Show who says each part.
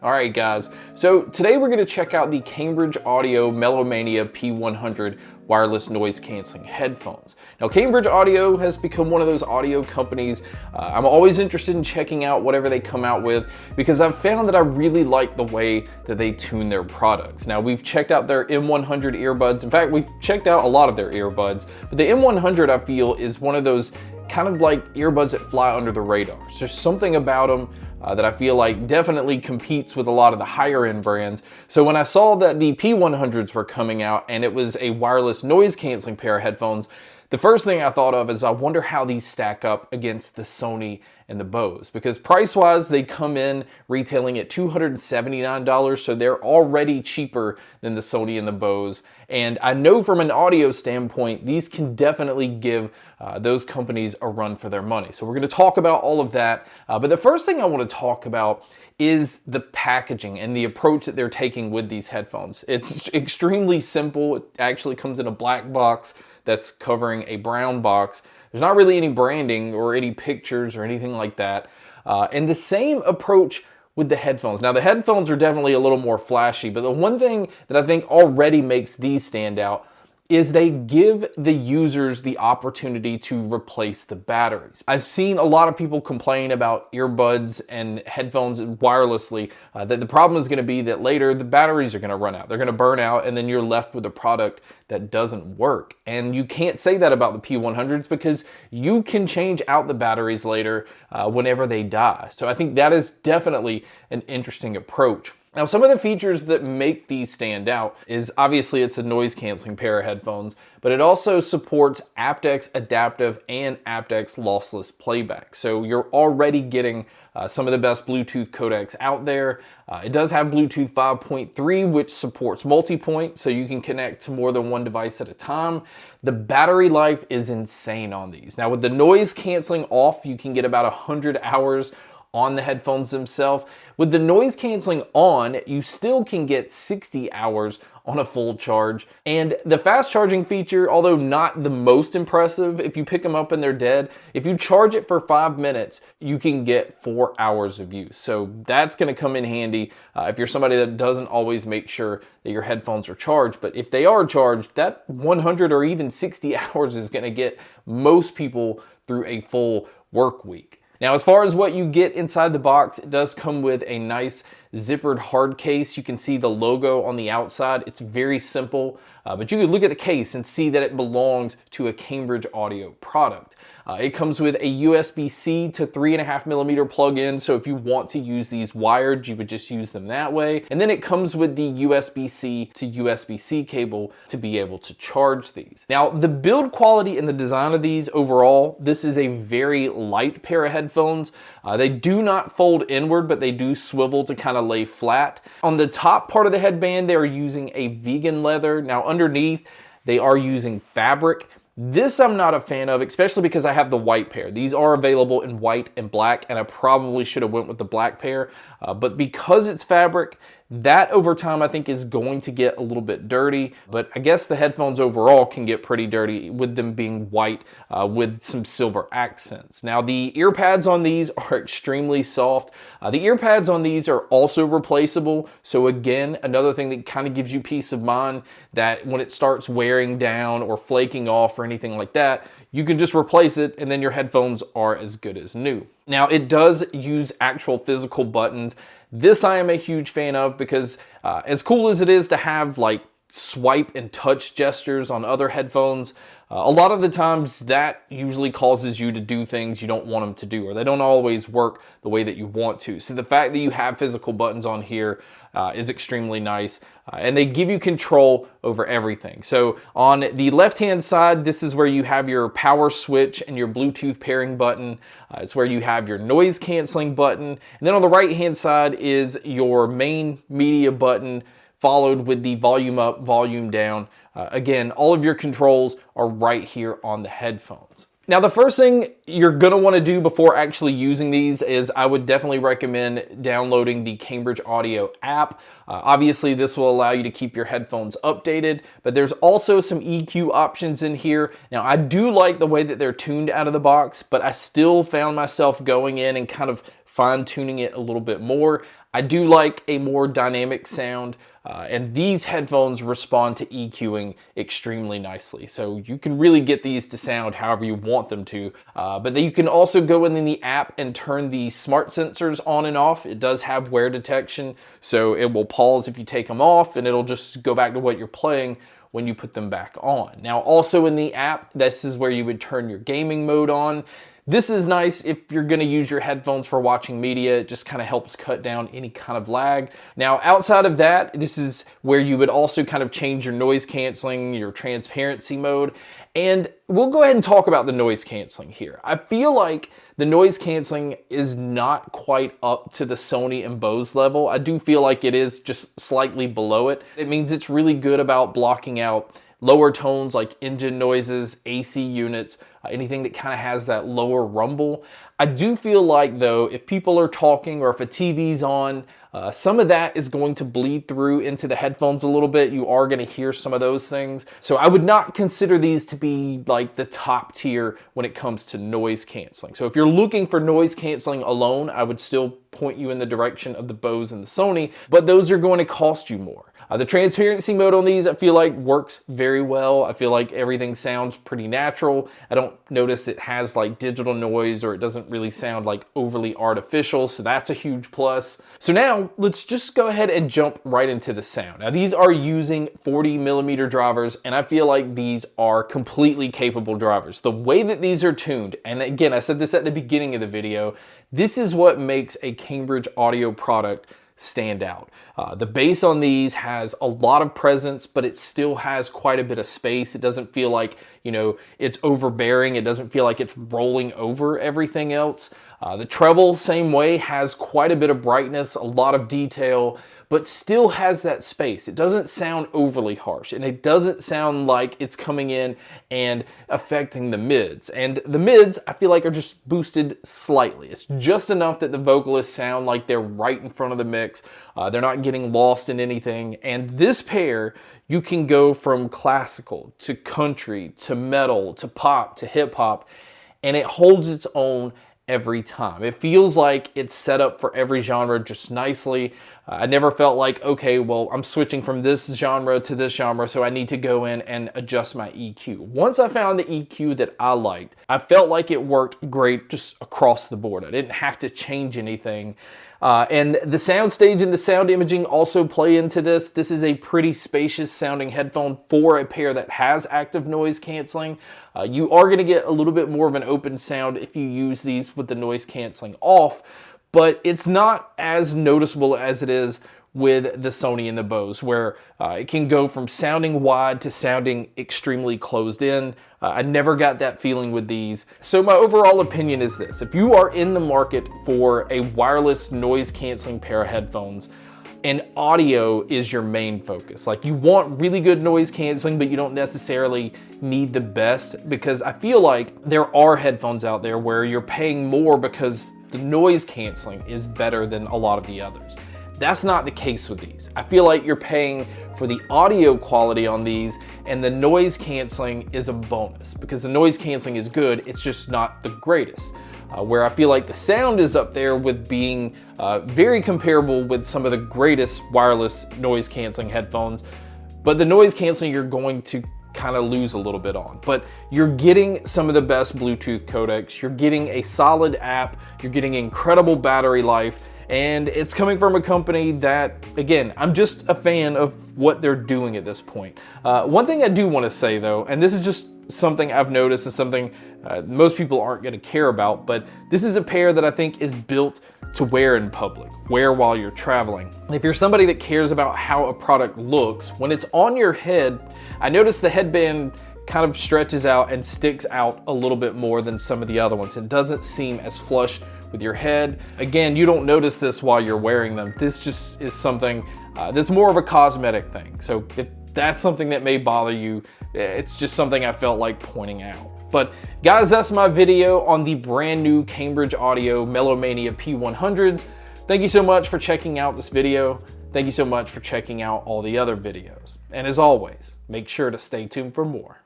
Speaker 1: Alright guys, so today we're going to check out the Cambridge Audio Melomania P100 wireless noise cancelling headphones. Now Cambridge Audio has become one of those audio companies I'm always interested in checking out whatever they come out with, because I've found that I really like the way that they tune their products. Now we've checked out their M100 earbuds. In fact, we've checked out a lot of their earbuds, but the M100 I feel is one of those kind of like earbuds that fly under the radar. There's something about them that I feel like definitely competes with a lot of the higher end brands. So when I saw that the P100s were coming out and it was a wireless noise canceling pair of headphones, the first thing I thought of is I wonder how these stack up against the Sony and the Bose, because price wise they come in retailing at $279, so they're already cheaper than the Sony and the Bose. And I know from an audio standpoint these can definitely give those companies a run for their money. So we're going to talk about all of that, but the first thing I want to talk about is the packaging and the approach that they're taking with these headphones. It's extremely simple. It actually comes in a black box that's covering a brown box. There's not really any branding or any pictures or anything like that. And the same approach with the headphones. Now the headphones are definitely a little more flashy, but the one thing that I think already makes these stand out is they give the users the opportunity to replace the batteries. I've seen a lot of people complain about earbuds and headphones wirelessly, that the problem is going to be that later the batteries are going to run out. They're going to burn out, and then you're left with a product that doesn't work. And you can't say that about the P100s, because you can change out the batteries later whenever they die. So I think that is definitely an interesting approach. Now, some of the features that make these stand out is obviously it's a noise canceling pair of headphones, but it also supports aptX adaptive and aptX lossless playback. So you're already getting some of the best Bluetooth codecs out there. It does have Bluetooth 5.3, which supports multi-point, so you can connect to more than one device at a time. The battery life is insane on these. Now with the noise canceling off, you can get about 100 hours on the headphones themselves. With the noise canceling on, you still can get 60 hours on a full charge. And the fast charging feature, although not the most impressive, if you pick them up and they're dead, if you charge it for 5 minutes, you can get 4 hours of use. So that's gonna come in handy if you're somebody that doesn't always make sure that your headphones are charged. But if they are charged, that 100 or even 60 hours is gonna get most people through a full work week. Now, as far as what you get inside the box, it does come with a nice zippered hard case. You can see the logo on the outside. It's very simple, but you can look at the case and see that it belongs to a Cambridge Audio product. It comes with a USB-C to 3.5mm plug-in, so if you want to use these wired, you would just use them that way. And then it comes with the USB-C to USB-C cable to be able to charge these. Now, the build quality and the design of these overall, this is a very light pair of headphones. They do not fold inward, but they do swivel to kind of lay flat. On the top part of the headband, they are using a vegan leather. Now underneath, they are using fabric. This I'm not a fan of, especially because I have the white pair. These are available in white and black, and I probably should have went with the black pair. But because it's fabric, that over time I think is going to get a little bit dirty. But I guess the headphones overall can get pretty dirty with them being white with some silver accents. Now the ear pads on these are extremely soft. The ear pads on these are also replaceable. So again, another thing that kind of gives you peace of mind that when it starts wearing down or flaking off or anything like that, you can just replace it and then your headphones are as good as new. Now it does use actual physical buttons. This I am a huge fan of, because as cool as it is to have like swipe and touch gestures on other headphones, a lot of the times that usually causes you to do things you don't want them to do, or they don't always work the way that you want to. So the fact that you have physical buttons on here is extremely nice, and they give you control over everything. So on the left-hand side, this is where you have your power switch and your Bluetooth pairing button. It's where you have your noise canceling button. And then on the right-hand side is your main media button, followed with the volume up, volume down. Again, all of your controls are right here on the headphones. Now, the first thing you're gonna wanna do before actually using these is I would definitely recommend downloading the Cambridge Audio app. Obviously, this will allow you to keep your headphones updated, but there's also some EQ options in here. Now, I do like the way that they're tuned out of the box, but I still found myself going in and kind of fine-tuning it a little bit more. I do like a more dynamic sound, and these headphones respond to EQing extremely nicely. So you can really get these to sound however you want them to, but then you can also go in the app and turn the smart sensors on and off. It does have wear detection, so it will pause if you take them off, and it'll just go back to what you're playing when you put them back on. Now, also in the app, this is where you would turn your gaming mode on. This is nice if you're gonna use your headphones for watching media. It just kind of helps cut down any kind of lag. Now, outside of that, this is where you would also kind of change your noise canceling, your transparency mode. And we'll go ahead and talk about the noise canceling here. I feel like the noise canceling is not quite up to the Sony and Bose level. I do feel like it is just slightly below it. It means it's really good about blocking out lower tones like engine noises, AC units, anything that kind of has that lower rumble. I do feel like though, if people are talking or if a TV's on, some of that is going to bleed through into the headphones a little bit. You are going to hear some of those things. So I would not consider these to be like the top tier when it comes to noise canceling. So if you're looking for noise canceling alone, I would still point you in the direction of the Bose and the Sony, but those are going to cost you more. The transparency mode on these, I feel like works very well. I feel like everything sounds pretty natural. I don't notice it has like digital noise, or it doesn't really sound like overly artificial. So that's a huge plus. So now let's just go ahead and jump right into the sound. Now these are using 40mm drivers, and I feel like these are completely capable drivers. The way that these are tuned, and again, I said this at the beginning of the video, this is what makes a Cambridge Audio product stand out. The bass on these has a lot of presence, but it still has quite a bit of space. It doesn't feel like, you know, it's overbearing. It doesn't feel like it's rolling over everything else. The treble, same way, has quite a bit of brightness, a lot of detail, but still has that space. It doesn't sound overly harsh, and it doesn't sound like it's coming in and affecting the mids. And the mids, I feel like, are just boosted slightly. It's just enough that the vocalists sound like they're right in front of the mix. They're not getting lost in anything. And this pair, you can go from classical to country to metal to pop to hip hop, and it holds its own every time. It feels like it's set up for every genre just nicely. I never felt like, okay, well, I'm switching from this genre to this genre, so I need to go in and adjust my EQ. Once I found the EQ that I liked, I felt like it worked great just across the board. I didn't have to change anything. And the soundstage and the sound imaging also play into this. This is a pretty spacious sounding headphone for a pair that has active noise canceling. You are going to get a little bit more of an open sound if you use these with the noise canceling off, but it's not as noticeable as it is with the Sony and the Bose, where it can go from sounding wide to sounding extremely closed in. I never got that feeling with these. So my overall opinion is this: if you are in the market for a wireless noise canceling pair of headphones, and audio is your main focus, like you want really good noise canceling, but you don't necessarily need the best, because I feel like there are headphones out there where you're paying more because the noise canceling is better than a lot of the others. That's not the case with these. I feel like you're paying for the audio quality on these, and the noise canceling is a bonus, because the noise canceling is good, it's just not the greatest. Where I feel like the sound is up there with being very comparable with some of the greatest wireless noise canceling headphones, but the noise canceling you're going to kind of lose a little bit on. But you're getting some of the best Bluetooth codecs, you're getting a solid app, you're getting incredible battery life, and it's coming from a company that, again, I'm just a fan of what they're doing at this point. One thing I do want to say though, and this is just something I've noticed, and something most people aren't going to care about, but this is a pair that I think is built to wear in public, wear while you're traveling. And if you're somebody that cares about how a product looks, when it's on your head, I notice the headband kind of stretches out and sticks out a little bit more than some of the other ones. It doesn't seem as flush with your head. Again, you don't notice this while you're wearing them. This just is something that's more of a cosmetic thing. So if that's something that may bother you, it's just something I felt like pointing out. But guys, that's my video on the brand new Cambridge Audio Melomania P100s. Thank you so much for checking out this video. Thank you so much for checking out all the other videos. And as always, make sure to stay tuned for more.